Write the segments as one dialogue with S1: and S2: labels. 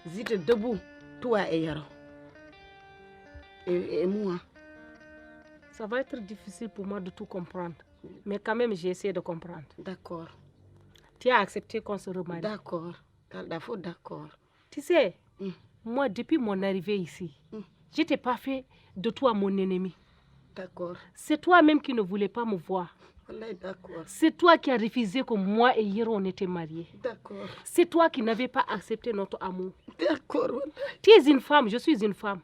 S1: Zite debout, toi et Yaro. Et moi.
S2: Ça va être difficile pour moi de tout comprendre. Mais quand même, j'ai essayé de comprendre.
S1: D'accord.
S2: Tu as accepté qu'on se remarie.
S1: D'accord. D'accord.
S2: Tu sais, moi, depuis mon arrivée ici, je t'ai pas fait de toi mon ennemi.
S1: D'accord.
S2: C'est toi-même qui ne voulais pas me voir.
S1: D'accord.
S2: C'est toi qui as refusé que moi et Hiro on était mariés.
S1: D'accord.
S2: C'est toi qui n'avais pas accepté notre amour.
S1: D'accord.
S2: Tu es une femme, je suis une femme.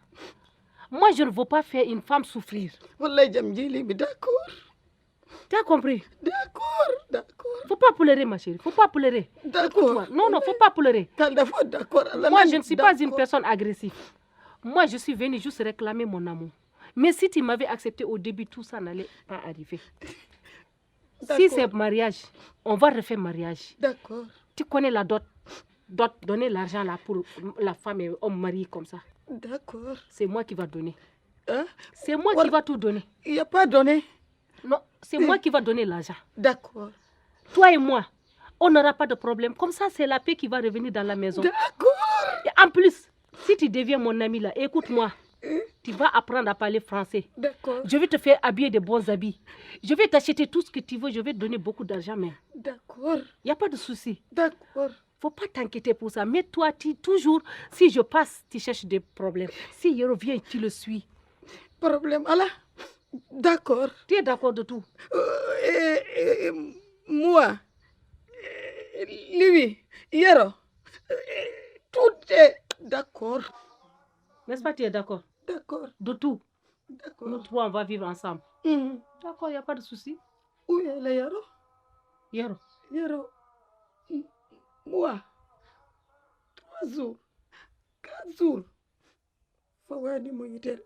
S2: Moi, je ne veux pas faire une femme souffrir.
S1: D'accord.
S2: Tu as compris?
S1: D'accord.
S2: Faut pas pleurer, ma chérie. Faut pas pleurer. Écoute-moi. Non, faut pas pleurer.
S1: D'accord.
S2: Moi, je ne suis pas une personne agressive. Moi, je suis venue juste réclamer mon amour. Mais si tu m'avais accepté au début, tout ça n'allait pas arriver. Si c'est mariage, on va refaire mariage.
S1: D'accord.
S2: Tu connais la dot. Dot, donner l'argent là pour la femme et homme marié comme ça.
S1: D'accord.
S2: C'est moi qui va donner.
S1: Hein?
S2: C'est moi qui va tout donner.
S1: Il n'y a pas donné.
S2: Non, c'est moi qui va donner l'argent.
S1: D'accord.
S2: Toi et moi, on n'aura pas de problème. Comme ça, c'est la paix qui va revenir dans la maison.
S1: D'accord.
S2: Et en plus, si tu deviens mon ami là, écoute-moi. Tu vas apprendre à parler français.
S1: D'accord.
S2: Je vais te faire habiller de bons habits. Je vais t'acheter tout ce que tu veux. Je vais te donner beaucoup d'argent même.
S1: D'accord.
S2: Il n'y a pas de souci.
S1: D'accord.
S2: Faut pas t'inquiéter pour ça. Mais toi, toujours, si je passe, tu cherches des problèmes. Si je reviens, tu le suis.
S1: Problème, Allah. D'accord.
S2: Tu es d'accord de tout?
S1: Moi, lui, Yaro, tout est d'accord.
S2: N'est-ce pas, tu es d'accord?
S1: D'accord.
S2: De tout?
S1: D'accord.
S2: Nous trois, on va vivre ensemble. D'accord, il n'y a pas de souci.
S1: Où est le Yaro?
S2: Yaro.
S1: Moi, 3 jours, 4 jours. Fawani Moyitel.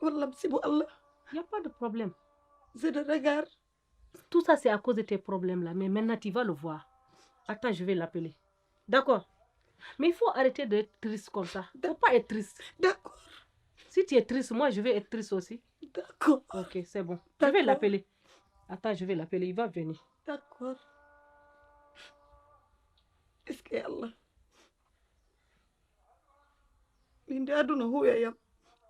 S1: Wallah, c'est pour Allah.
S2: Il n'y a pas de problème.
S1: Je te regarde.
S2: Tout ça, c'est à cause de tes problèmes-là. Mais maintenant, tu vas le voir. Attends, je vais l'appeler. D'accord? Mais il faut arrêter d'être triste comme ça. Il ne faut pas être triste.
S1: D'accord.
S2: Si tu es triste, moi, je vais être triste aussi.
S1: D'accord.
S2: Ok, c'est bon. Je vais l'appeler. Attends, je vais l'appeler. Il va venir.
S1: D'accord. Est-ce que Allah? Minde aduna huyayam.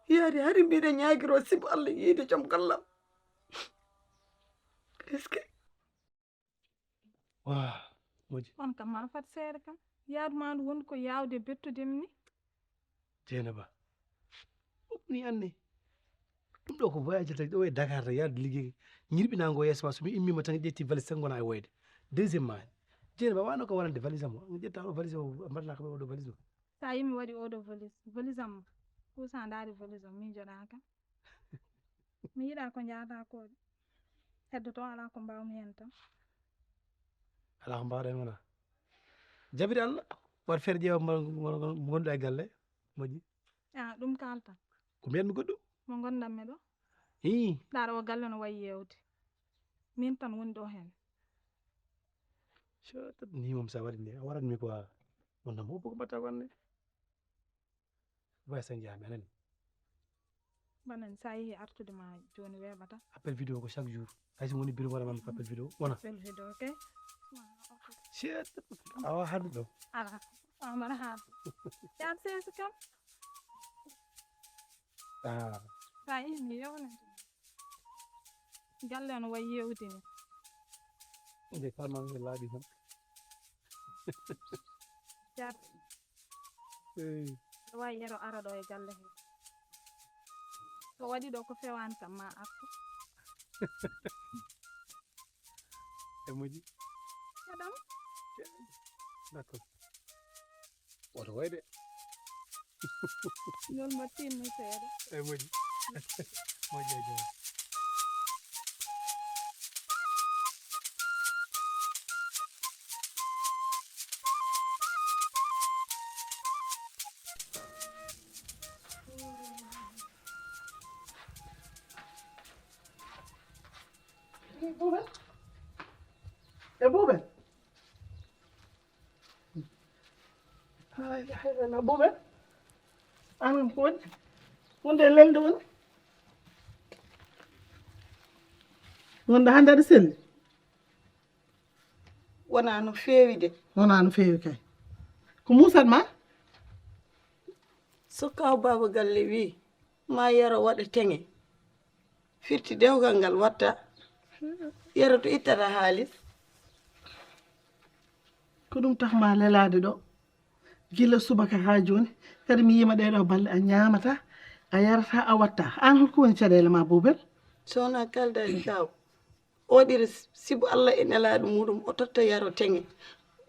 S1: Yari hari mbiɗa ñaagiro sibo Allah yiide joom gallam. Est-ce que?
S3: Wow, moƴƴi.
S4: On kam man fat seeɗa kam. Yaaduma ndu woni ko yaawde bettudemi ni.
S3: Dieynaba. Ni anne. Ɗum ɗo ko voyage tagi ɗo e Dakar tan yaade liggey ñirɓinango yeeso ma somi immima tan ƴetti valise tan gona e woyde. Deuxièmement, Dieynaba wano ko wonande valise am o. Ƴetta ɗo valise o mbaɗana kam oɗo valise o.
S4: Sa yimi waɗi oɗo valise am pusa ndaari valise o min joɗaka. Mi yiɗa ko jaata ko heddoto ala ko mbawmi hen tan.
S3: Ala ko mbawɗa hen wona. Jabiri Allah waɗ feere ƴeewa mo gonɗa e galle moƴƴi.
S4: Ɗum kalta.
S3: Ko mbiyatmi goɗɗum.
S4: Mo gondanmi ɗo. Ɗaɗa o galle no wayi yewde. Min tan woni ɗo hen.
S3: Ni moom sa waɗi ni a waɗanmi quoi on nam o ko mbatta ko anne way sen jaami anani
S4: banan sa yehi artude ma joni weɓata
S3: appel vidéo ko chaque jour hay so woni bureau waɗa mam ko appel vidéo wona
S4: appel vidéo ke
S3: chet awa haɗu ɗo
S4: ala mbaɗa haɗu yaad seeso kam sa yehi mi yewnete galle no wayi yewde ni
S3: nde kalmami laaɓi tan
S4: yaad ɗo wawi yeɗo ara ɗo e galle he so waɗi ɗo ko fewani kam ma artu
S3: e moƴƴi
S4: heɗam
S3: d'accord oto wayde
S4: ngol mo tinno seeɗa
S3: e moƴƴi moƴƴi e joni
S1: Boben. Boben. Anam ko woni. Wonde lelde woni. Wonde hande aɗa selli. Wona no feewi de. Wona no feewi kay.
S5: ko musatma
S1: so kaw baba galle wi ma yaro waɗa teŋe firti dewgal ngal watta yaro to ittata haalis
S5: ko ɗum taxma lelade ɗo gila subaka ha joni kadi mi yima ɗeɗo balle a ñamata a yarata a watta an holko woni caɗele ma Boubel
S1: sowna kaldani kaw oɗiri sibu Allah e nelaɗo muɗum o totta yaro teŋe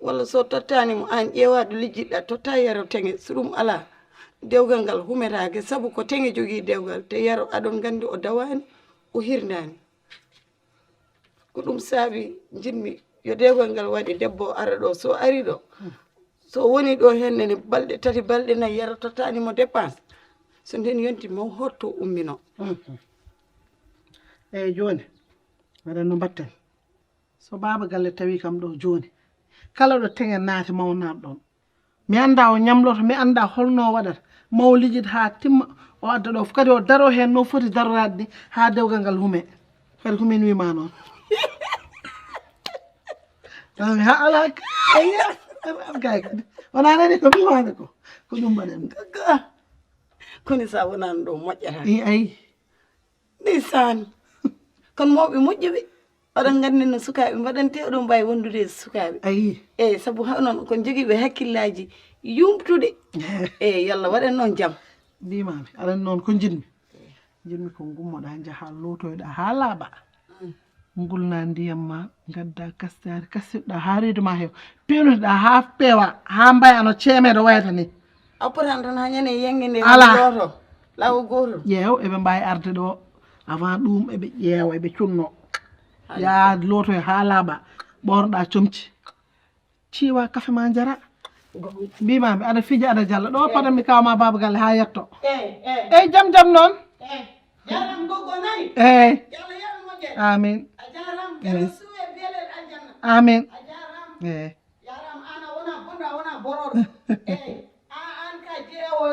S1: walla so tottanimo an ƴeewa ɗo lijjiɗɗa totta yaro teŋe so ɗum ala dewgal ngal humetake saabu ko teŋe jogui dewgal te yaro aɗon gandi o dawani o hirdani ko ɗum saabi jinmi yo dewgal ngal waɗi debbo ara ɗo so ari ɗo so woni ɗo hennene balɗe tati balɗe nayyi yaro tottanimo dépense so nden yonti mo horto ummino
S5: eyyi joni waɗan no mbatten so baba galle tawi kam ɗo joni kala ɗo teŋen naati mawnaɗo ɗon mi anda o ñamloto mi anda holno waɗata maw lijjid ha timma o adda ɗo kadi o daro hen no foti darorade ni ha dewgal ngal hume kadi ko min wima noon ami ha ala gay kadi wona nani ko wimade ko ɗum mbaɗen
S1: koni sa wonano ɗo moƴƴata
S5: i ayi
S1: ndeysan kono mawɓe moƴƴuɓe oɗon gandi no sukaɓe mbaɗante oɗon mbawi wondude e sukaɓe
S5: ayi
S1: eyyi saabu ha noon kon joguiɓe hakkillaji yumtuɗe eyyi yallah waɗan noon jaam
S5: mbimami aɗan noon ko jinmi ko gummoɗa jaaha lotoyoɗa ha laaɓa gulna ndiyam ma gadda kastari kassiɗɗa ha reedu ma heew pewnuɗa ha peewa ha mbaya no ceemeɗo wayata ni
S1: appotan tan ha ñande yengge nde
S5: Ala.
S1: loto lawo gotol
S5: ƴeew eɓe mbawi arde ɗo avant ɗum eɓe ƴeewa eɓe cunno ya lotoyo ha laaɓa ɓornoɗa comci ciwa kafe ma jara mbimami aɗa fija aɗa jalla ɗo patanmi kawma baba galle ha yetto eyyi jaam noon
S1: jaram goggo nani
S5: eyyi
S1: yallah yaɓe moƴƴere
S5: amin
S1: a jaram
S5: Yes.
S1: keɗo suwe beelel aljanna
S5: amin
S1: a jaram
S5: eyyi
S1: yaram an a wona bonɗo a wona boroɗo eyyi an ka jeewo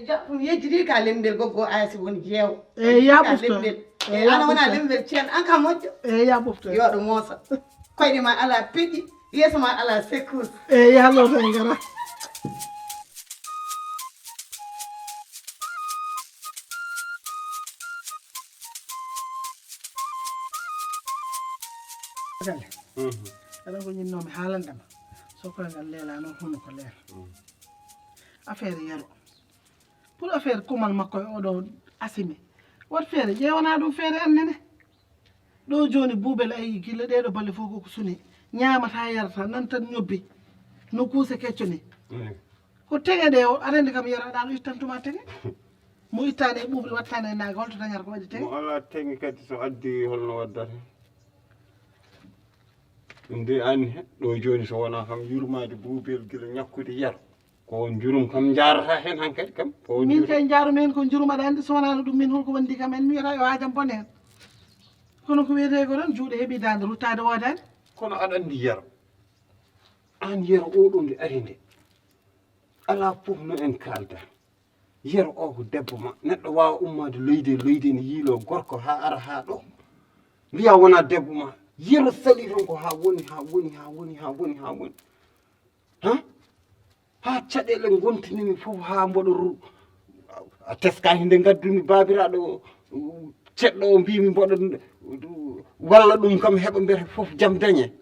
S1: jaɓɓum yejjiti ka lemdel goggo aysi woni jeewo
S5: eyyi ya
S1: ka
S5: ɓufto
S1: lemdel eyyi an a wona lemdel ceen an ka moƴƴo
S5: eyyi ya ɓufto
S1: yoɗo moosa koyɗe ma ala peƴƴi yeeso ma ala secousse
S5: eyyi ya lotoyo gara galle aɗa ko ñinnomi haalandema sokoyngal leela noon hono ko leela affaire yaro pour affaire kumal makko e oɗo asimi wat feere ƴeewana ɗum feere annene ɗo joni Boubel ayi gilla ɗeɗo balle fof koko suni ñamata yarata nan tan ñobbi no kuuse kecco ni ko teŋe ɗe o aɗa andi kam yaraɗa ɗo ittantuma teŋe mo ittani e ɓuuɓri wattani e naage holto dañata ko waɗi teŋe
S6: mo ala teŋe kadi so addi holno waddata ɗum de anni he ɗo joni so wona kam yurmade Boubel gila ñakkude yaro ko jurum kam jarata hen hankkadi kam ko
S5: min kay jaarumi hen ko jurum aɗa andi so wonano ɗum min holko wandi kam en mi wiyata yo hajam bone hen kono ko wiyete ko tan juuɗe heeɓi dande ruttade wodani
S6: kono aɗa andi yaro an yaro oɗo nde ari nde ala fof no en kalda yaro o ko debbo ma neɗɗo wawa ummade loyde ne yiilo gorko ha ara ha ɗo mbiya wona debbo ma yero sali tan ko ha woni ha caɗele gontinimi fof ha mboɗo a teskaki nde gaddumi babiraɗo ceɗɗo o mbimi mboɗo walla ɗum kam heɓa mbiyata fof jaam dañe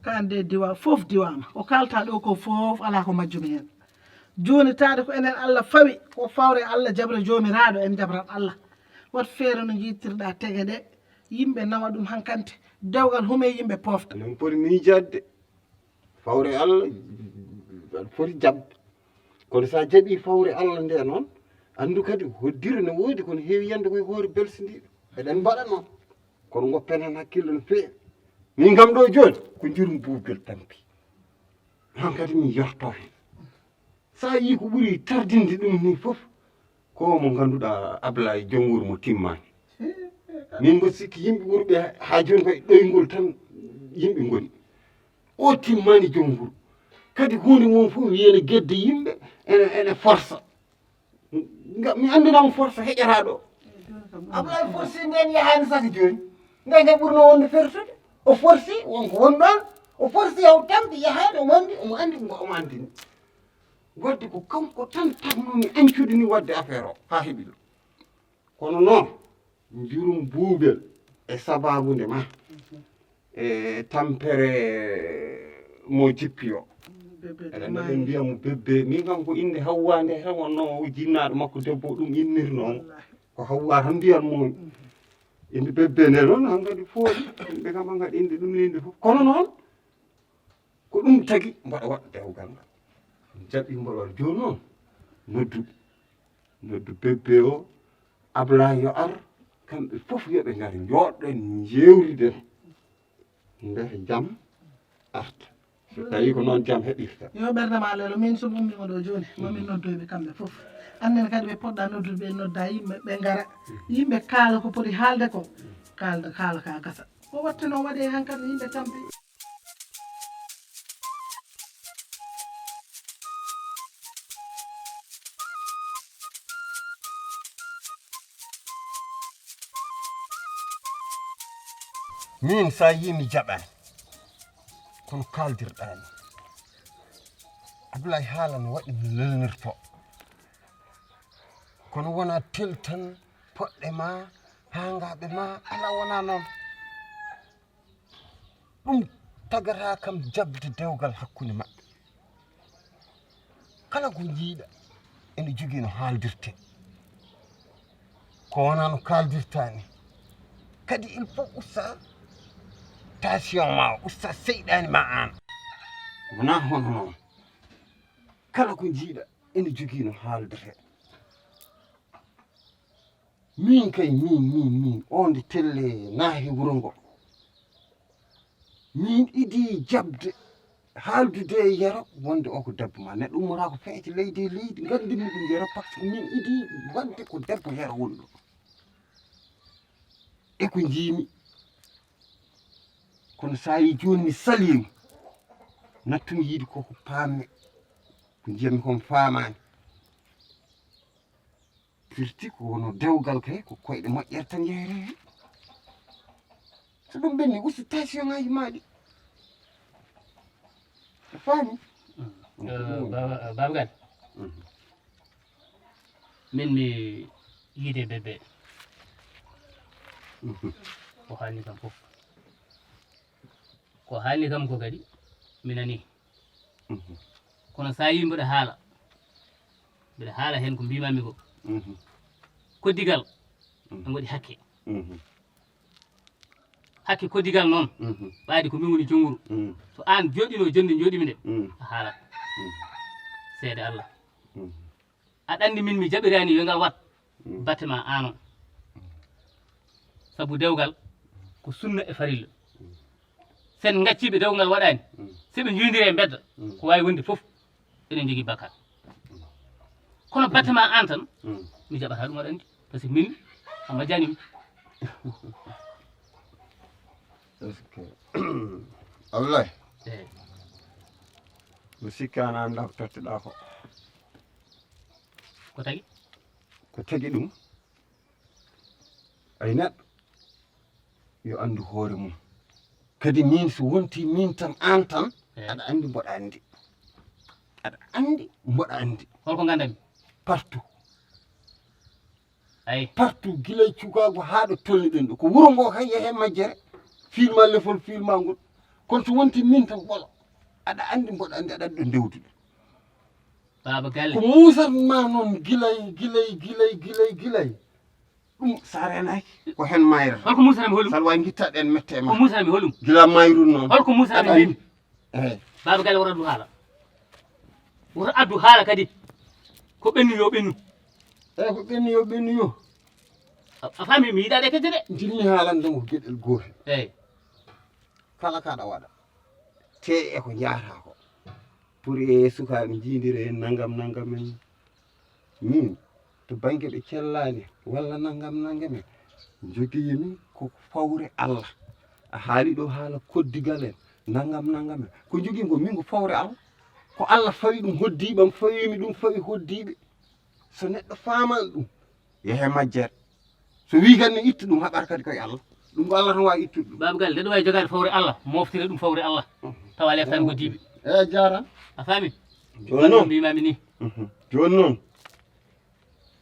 S5: ka ande diwa fof diwama o kalta ɗo ko fof ala ko majjumi hen joni taade ko enen Allah fawi ko fawre Allah jabre jomiraɗo en jabrat Allah wat feere no jittirɗa tegue ɗe yimɓe nawa ɗum hankkante dewgal hume yimɓe pofta
S6: non poti miijadde fawre Allah aɗa foti jabde kono sa jaaɓi fawre Allah nde noon andu kadi hoddire ne woodi kono heewi yande koye hoore belsindiɗo eɗen mbaɗa noon kono goppen hen hakkille no feewi min kam ɗo joni ko jurum Boubel tampi han kadi mi yorto hen sa yi ko ɓuuri tardinde ɗum ni foof ko mo ganduɗa Ablaye joom wuuro mo timmani min mbo sikki yimɓe ɓurɓe ha joni koye ɗoygol tan yimɓe goni o timmani joom wuuro kadi hunde mum fof wiyene guedde yimɓe ene force mi andinamo force heƴata ɗo Ablaye forci nden yahani saka joni nden kay ɓurno wonde fertude o forci wonko woni ɗon o forci yaw tampi yahani omo andi omo andi ko omo andini wadde ko kanko tan tannomi ancude ni wadde affaire o ha heeɓi ɗum kono noon mbirum buubel e sababude ma e tampere mo jippi o eɗen ɗen mbiyamo bebbe min kam ko inde Hawwa nde tan wonno jinnaɗo makko debbo ɗum innirnomo ko Hawwa tan mbiyanmo inde bebbe nde noon han kadi fooɗi yimɓe kam an kadi inde ɗum inde fof kono noon ko ɗum tagi mbaɗa waɗa dewgal ngal jaɓi mbaɗa waɗa joni noon noddu bebbe o Ablaye yo ar kamɓe fof yoɓe ngari jooɗɗen jewriden nde jam arta so tawi ko noon jam heɓirta
S5: yo ɓerde ma lelo min so ummima ɗo joni momin noddoyɓe kamɓe fof annen kadi ɓe poɗɗa noddude ɓe nodda yimɓe ɓe ngara yimɓe kaala ko poti haalde ko kaala ka gasa o wattino waɗe hankkadi yimɓe tampi
S6: min sa yimi jaɓani kono kaldirɗani Ablaye haala no waɗi no lelnirto kono wona tel tan poɗɗe ma hangaɓe ma ala wona noon ɗum tagata kam jabde dewgal hakkude maɓɓe kala ko jiiɗa ene jogui no haaldirte ko wona no kaldirta ni kadi il faut usta tension ma usta seyɗani ma an wona hono noon kala ko jiiɗa ene jogui no haaldete min kay min on de telle naahi wuro ngo min idi jabde haaldude e yero wonde o ko debbo ma neɗɗo ummora ko feeje leydi e leydi gandimi ɗum yero par ce que min idi wadde ko debbo yero woni ɗo e ko jiimi kono sa yi joni mi salima nattumi yiide koko pamme ko jiyami kon famani firti ko wono dewgal kay ko koyɗe moƴƴere tan yeere hen so ɗum ɓenni usti tension ngaji maɗi a faami
S7: Babagal min mi yiide bébé ko haalni kam fof ko haalni kam ko kadi mi nani kono sa yi mbiɗa haala hen ko mbimami ko koddigal ne waɗi hakke hakke koddigal noon ɓaadi ko min woni jonguru so an joɗino jonde joɗimi nde a haalat seede Allah aɗa andi min mi jaɓirani yo ngal wat batte ma anon saabu dewgal ko sunna e farilla sen gacciɓe dewgal waɗani seɓe jindiri e bedda ko wawi wonde foof enen jogui bakkat kono batte ma an tan mi jaɓata ɗum aɗa andi par ce que min a majjanimi
S6: Ablaye
S7: eyi
S6: mi sikkano anda ko totteɗa
S7: ko tagi
S6: ko tagi ɗum ay neɗɗo yo andu hoore mum kadi min so wonti min tan an tan aɗa andi mboɗa andi aɗa andi mboɗa andi
S7: holko gandami
S6: partout
S7: ayi
S6: partout guilay cukago haɗo tolniɗen ɗo ko wuuro ngo hay yehe majjere filma lefol filma ngol kono so wonti min tan ɓolo aɗa andi mboɗa andi aɗa andi ɗo ndewduɗe
S7: baba galle
S6: ko musatma noon guilay ɗum sa renaki ko hen mayra
S7: holko musanami holum
S6: saɗa wawi guittaɗen mette
S7: ko
S6: ma
S7: musanami holum
S6: gila mayrun noon
S7: holko musanami mbimi
S6: eyyi
S7: baba galle woto addu haala woto addu haala kadi ko ɓennu yo ɓennu
S6: eyyi ko ɓenni yo
S7: a faami mi yiɗade kedde de
S6: jinmi haalandemo ko gueɗel gotel
S7: eyyi
S6: kala kaɗa waɗa te e ko jaata ko pour e sukaɓe jindira hen naggam en min to banggue ɓe cellani walla naggam en joguimi ko fawre Allah a haali ɗo haala koddigal en naggam en ko jogui ko min ko fawre Allah ko Allah fawi ɗum hoddiɓam fawimi ɗum fawi hoddiɓe so neɗɗo famani ɗum yeehe majjere so wi kadi ne itta ɗum haɓata kadi koye Allah ɗum ko Allah tan wawi ittude ɗum
S7: baba galle ndeɗo wawi jogade fawre Allah moftire ɗum fawre Allah tawa leftani ko diɓe
S6: eyyi jaran
S7: a faami
S6: joni noon
S7: mbimami ni
S6: joni noon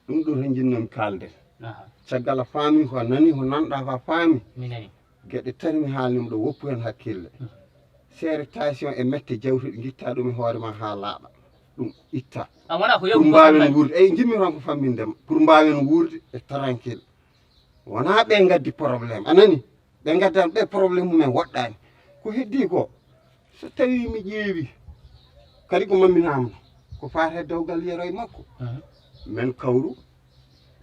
S6: ɗum ɗo to jinnomi kalde caggal a faami ko a nani ko nanɗa ko a faami
S7: mi nani
S6: gueɗe tati mi haalnima ɗo woppu hen hakkille séritation e mette jawtuɗe guitta ɗum e hoore ma ha laaɓa ɗum itta
S7: an wona ko
S6: pour
S7: yawu
S6: mbawen wurde eyyi jimmi tan ko fammindema pour mbawen wurde e tranquille wona ɓe gaddi probléme anani ɓe gaddani ɓe probléme mumen woɗɗani ko heddi ko so tawi mi ƴeewi kadi ko mamminama ko fate dawgal yero e makko min kawru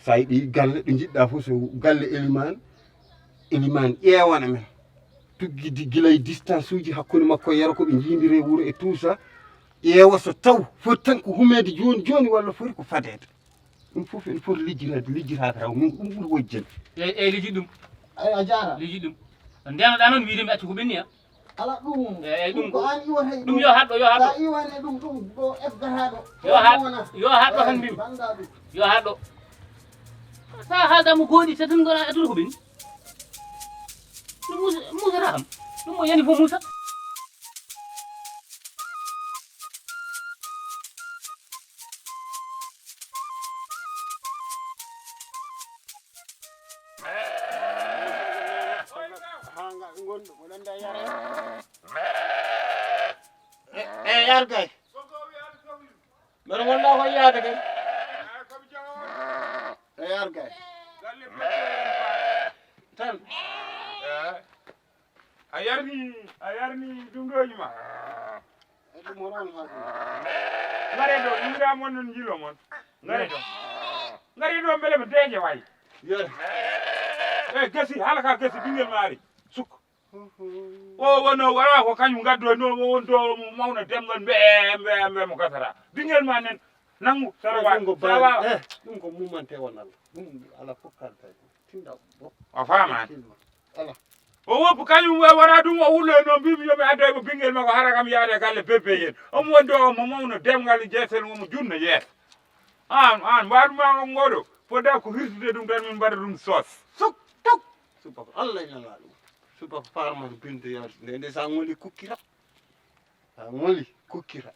S6: sa yiɗi galle ɗo jiɗɗa fof so galle elimane ƴewana men tuggidi guilay distance uji hakkude makko e yero koɓe jindiri e wuuro e tout ça ƴeewa so taw foti tan ko humede joni joni walla foti ko fadede ɗum fof ene foti lijjirade taw min ɗum ɓuuri wojjede
S7: e liji ɗum
S6: a jara
S7: liji ɗum ndenoɗa noon wiide mi acci ko ɓenni
S6: ala ɗum
S7: eyyi ɗum
S6: ko an iwata
S7: ɗum yo haɗɗo yo haɗɗo
S6: sa iwane ɗum ɗo efgata ɗo
S7: yo haɗɗo tan mbimi
S6: banda ɗum
S7: yo haɗɗo sa haaldamo gooɗi so tan gona atude ko ɓenni ɗum musata kam ɗum mo yani fof musa
S6: e yar gay mbeɗa gonɗa koye yaade kay e yar gay tan
S8: a yarni ɗumɗoji ma
S6: e ɗum honon haaju
S8: ngare ɗo yimira mon non jilo mon ngare ɗo beele mi deeje wayi
S6: yer
S8: e gasi hala ka gasi ɓinguel maari sukka o wono wara ko kañum gaddo no won do mawna demgal mbe mo gasata ɓinguel ma nen nangu sarawa
S6: ɗum ko mumante won Allah ɗum ala fof kalta tinda
S8: o faama
S6: ala
S8: o woppu kañum wara ɗum o wulle no mbimi yomi adda ko ɓinguel makko hara kam yaade galle bébé yen omo won do mo mawna demgal jeetel mo junna yeeta an mbaɗuma ngoɗo fodda ko hirtude ɗum tan min mbaɗa ɗum sos
S6: suk tuk suba ko Allah ina la ɗum suba ko farman binde yawde nde sa ngoli kukkira sa ngoli kukkira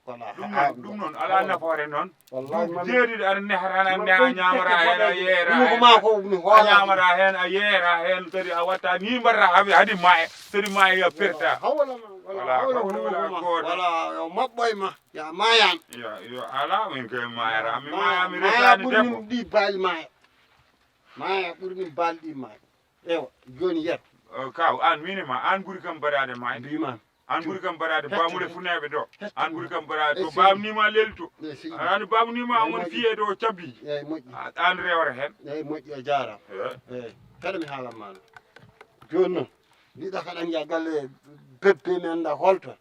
S6: voilà
S8: ɗum noon ala nafoore noon
S6: wallahi
S8: jeeɗiɗo aɗa nehata a ñamata hen a yeera
S6: ɗum ko ma ko mi
S8: a
S6: hoolama
S8: ñamata hen a yeera hen kadi a watta ni mbaɗata haadi ma e sodi ma e perta
S6: hawlama
S8: wala hawla goto
S6: wala yo mabɓoy ma ya mayan
S8: yo ala min koye mayata mi maya mi resani
S6: ɓurni
S8: debbo
S6: ɗi baali maya maya ɓurni balɗi maya ewa joni yet
S8: kaw an minima an ɓuuri kam mbaɗade ma
S6: mbimami
S8: an ɓuuri kam mbaɗade bamude funeɓe ɗo an ɓuuri kam mbaɗade to
S6: Esi.
S8: bamnima leli to
S6: esi
S8: ani bamnima amon fiye ɗo cabbi
S6: eyyi moƴƴi
S8: an rewata hen
S6: eyyi moƴƴi a jarama eyyi kadi mi haalanma no joni noon mbiɗa kaɗan jiya galle bebbe mi anda holto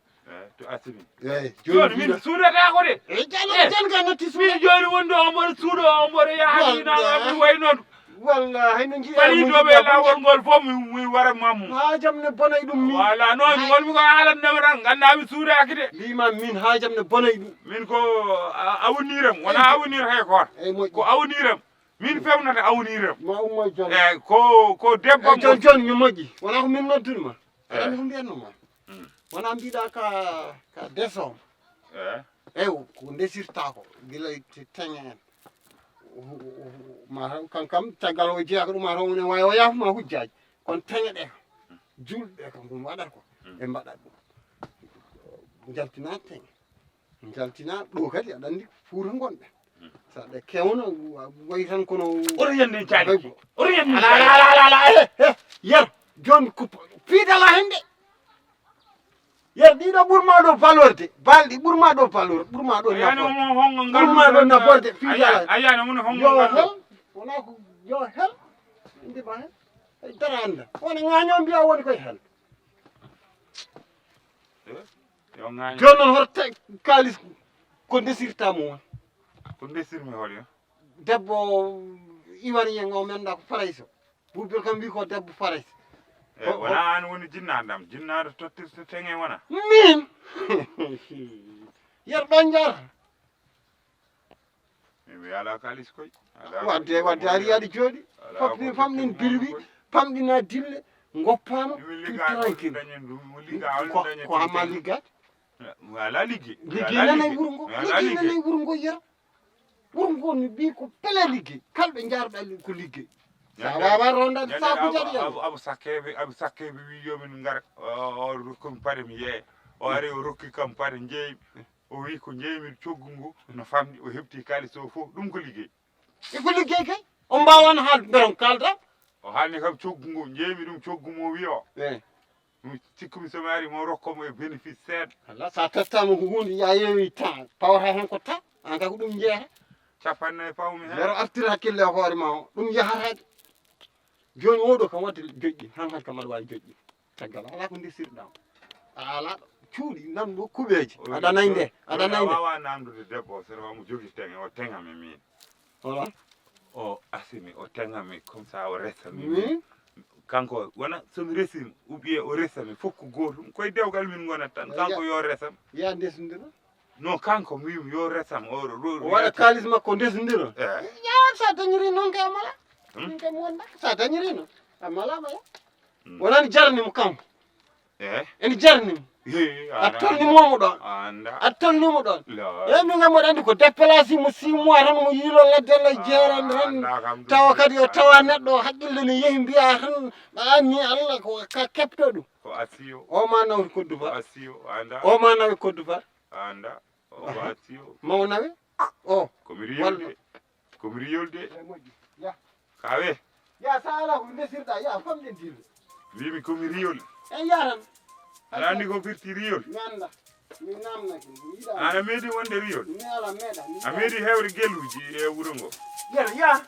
S8: to asimi
S6: eyyi
S8: joni min suudata ko de
S6: eyyi jan ka natti
S8: min joni woni ɗo omboɗo suuɗo omboɗo yahaɗinaga ɗum way noon
S6: wallahi no
S8: ɓaliɗoɓe lawol ngol fof mi wara mamum
S6: haajam ne bonay ɗum min
S8: wala noon wonmi ko haalatnama tan gandami suudaki de
S6: mbima min haajam ne bonay ɗum
S8: min ko awniram wona awnir hay koto
S6: eyyi moƴƴi
S8: ko awniram min fewnata awniram
S6: ma ummoy jon
S8: e ko debbam
S6: jon jon mi moƴƴi wona ko min noddunima aɗa ko mbiyatnoma wona mbiɗa ka décembre eyyi ko desirta ko guila teŋe en mataw kankam caggal o jeeya ko ɗum mataw ne wawi o yaafuma hujjaji kono teŋe ɗe kam julɗe ɗe kam ɗum waɗata ko ɓe mbaɗat ɗum jaltina teŋe jaltina ɗo kadi aɗa andi fuuta gonɗen sa ɗe kewno wayi tan kono
S8: oto yande caali oto yande
S6: ala yer joni ko piidala hen de yer ɗiɗo ɓurma ɗo valeur de balɗi ɓurma ɗo valeur ɓurma ɗo
S8: ayani
S6: nafoore
S8: omo hongo
S6: ɓurma ɗo nafoore piidala
S8: ayani omo hongo
S6: yo
S8: ngal
S6: hel wona ko yo hel ndima hen hay dara anda wona ŋaño mbiya woni koye hel
S8: yo ngani
S6: joni noon hoto kalis ko desirta mum
S8: ko desirmi hol yo
S6: debbo ivoirien o menda ko farais o ɓuɓel kam wi ko debbo farais
S8: wona an woni jinnaɗam jinnaɗo tottirta teŋe wona
S6: min yer ɗon jarata
S8: mi ala kalis koy
S6: wadde ari aɗa jooɗi fofni famɗin birwi famɗina dille goppama
S8: mi ligga
S6: tranquille
S8: dañen ɗum mi ligga
S6: ko hamma liggade
S8: Wala liggéey.
S6: liggéey nanay wuro ngo liggéey nanay wuro ngo yara wuro ngo mi ɓi ko pele liggéey kalɓe jarɗa ko liggéey sa wawa rondade saku jaɗi
S8: abu sakkeɓe wi yomin gara o rokkomi paɗe mi yeeya o ari o rokki kam paɗe jeeymi o wi ko jeeymi coggu ngu no famɗi o heɓti kalis o fof ɗum ko liggéey
S6: iko liggéey kay o mbawan haalde mbeɗon kalda
S8: o haalni kam coggu ngu jeeymi ɗum coggu mo wi o
S6: e
S8: mi sikkumi somi ari mo rokkomo e bénéfice seeɗa
S6: ala sa tottama ko hunde ya yeewi temps pawata hen ko ta an kay ko ɗum jeeyata
S8: capannayyi pawmi hen
S6: lero artira hakkille e hoore ma o ɗum yahatade joni oɗo kam wadde joƴƴi hankkadi kam aɗa wawi joƴƴi caggal ala ko ndesirɗam ala cuuɗi nan ɗo kuɓeji aɗa nayi nde aɗa nayi nde
S8: wawa namdude debbo o sono wamo jogui teŋe o teŋami min
S6: voilà
S8: o asimi o teŋami comme ça o resami
S6: min
S8: kanko wona somi resimo oubiye o resami fof ko gotum koye dewgal min gonat tan kanko yo resam
S6: ya ndesodira
S8: non kanko mi wimi yo resam
S6: o waɗa kalis makko ndesodira
S8: e
S6: ya sa dañiri noon kay amala min kay mi wonda sa dañiri noon amalama ya wonani jarnimo kanko
S8: e
S6: ene jarnimo a tolnimomo ɗon
S8: anda
S6: a tolnimo ɗon
S8: la
S6: e min kam moɗa andi ko déplacé mo 6 mois tan mo yiilo leddelle jeerande tan tawa kadi o tawa neɗɗo o haqqille ne yeehi mbiya tan anni allah ko ka kepto ɗum
S8: ko asiyo
S6: o ma nawi
S8: ko
S6: koddu far
S8: asiyo anda
S6: o ma nawi koddu far
S8: anda o ko asiyo
S6: maw nawe o
S8: komi riyolde komi riyolde
S6: ya
S8: kawe
S6: ya sa ala ko ndesirɗa ya famɗen dirde
S8: wimi komi riyol
S6: en yaran
S8: aɗa andi ko firti riyol
S6: mi anda mi namnake mi yiɗa
S8: ana meeɗi wonde riyol
S6: mi ala meeɗa
S8: a meeɗi hewre geluji e wuro ngo
S6: gel ya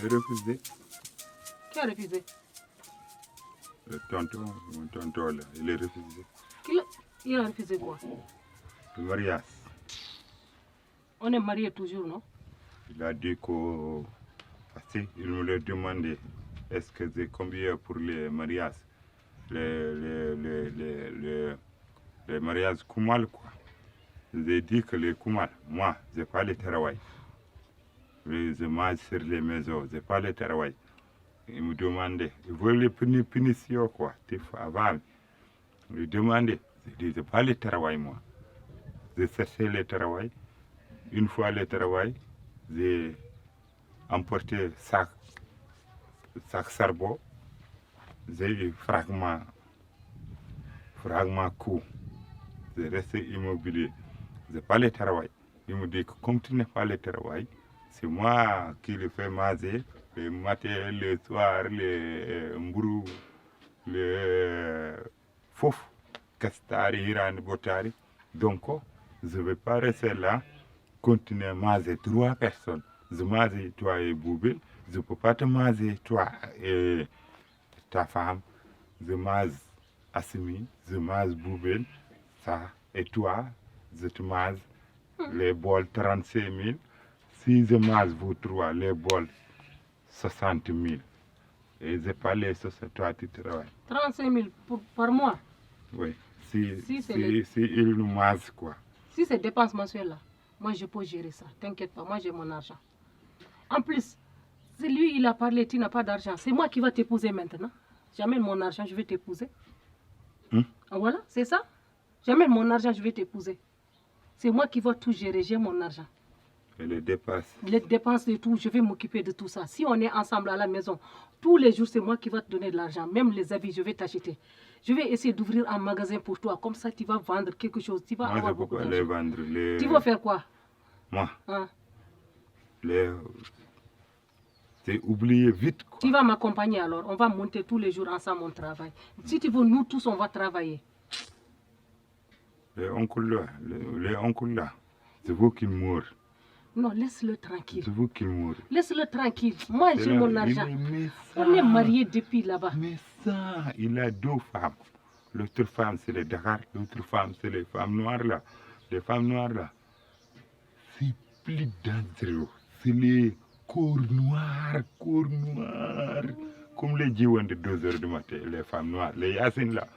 S8: le refusé
S2: Qui a refusé?
S8: le tonton mon tonton là il est refusé
S2: Il a refusé quoi?
S8: le mariage
S2: On est mariés toujours, non?
S8: il a dit que parce qu'il me l'a demandé est-ce que c'est combien pour les mariages les mariages Koumal quoi. J'ai dit que les Koumal, moi, j'ai pas le travail. Je mange sur les maisons, j'ai pas le travail. Il me demandait, il veut les punitions quoi, avant. Il me demandait, j'ai dit, j'ai pas le travail moi. J'ai cherché le travail. Une fois le travail, j'ai emporté sac charbon, j'ai eu fragment coup. J'ai resté immobilier. J'ai pas le travail. Il me dit que comme tu n'as pas le travail, c'est moi qui le fais manger, le matin, le soir, le mbourou, le fouf, kastari, hirani, botari. Donc, je ne vais pas rester là, continuer à manger 3 personnes. Je mange toi et Boubé, je ne peux pas te manger toi et ta femme. Je mange Assimi, je mange Boubé, ça, et toi, je te mange les bols 35 000. Si je mange vous 3, les bols 60 000. Et je parle de ça, toi tu travailles.
S2: 35 000 par mois?
S8: Oui, si
S2: c'est
S8: il nous mange quoi.
S2: Si c'est dépenses mensuelles là, moi je peux gérer ça. T'inquiète pas, moi j'ai mon argent. En plus, c'est lui, il a parlé, tu n'as pas d'argent. C'est moi qui vais t'épouser maintenant. J'amène mon argent, je vais t'épouser. Voilà, c'est ça. J'amène mon argent, je vais t'épouser. C'est moi qui vais tout gérer, j'ai mon argent.
S8: Et les dépenses?
S2: Les dépenses et tout, je vais m'occuper de tout ça. Si on est ensemble à la maison, tous les jours, c'est moi qui vais te donner de l'argent. Même les habits, je vais t'acheter. Je vais essayer d'ouvrir un magasin pour toi. Comme ça, tu vas vendre quelque chose. Tu vas
S8: moi,
S2: avoir
S8: je peux
S2: beaucoup
S8: pas les
S2: d'argent.
S8: vendre.
S2: Tu vas faire quoi?
S8: Moi,
S2: Hein?
S8: c'est oublier vite quoi.
S2: Tu vas m'accompagner alors. On va monter tous les jours ensemble, on travaille. Si tu veux, nous tous, on va travailler.
S8: Les oncles là, c'est vous qui mourrez.
S2: Non, laisse-le tranquille.
S8: C'est vous qui mourrez.
S2: Laisse-le tranquille. Moi, j'ai mon argent.
S8: Mais
S2: On est mariés depuis là-bas.
S8: Mais ça, il a 2 femmes. L'autre femme, c'est les Dakar. L'autre femme, c'est les femmes noires là. Les femmes noires là, c'est plus dangereux. C'est les corps noirs. Comme les Djiwan de 2 h du matin, les femmes noires, les Yassine là.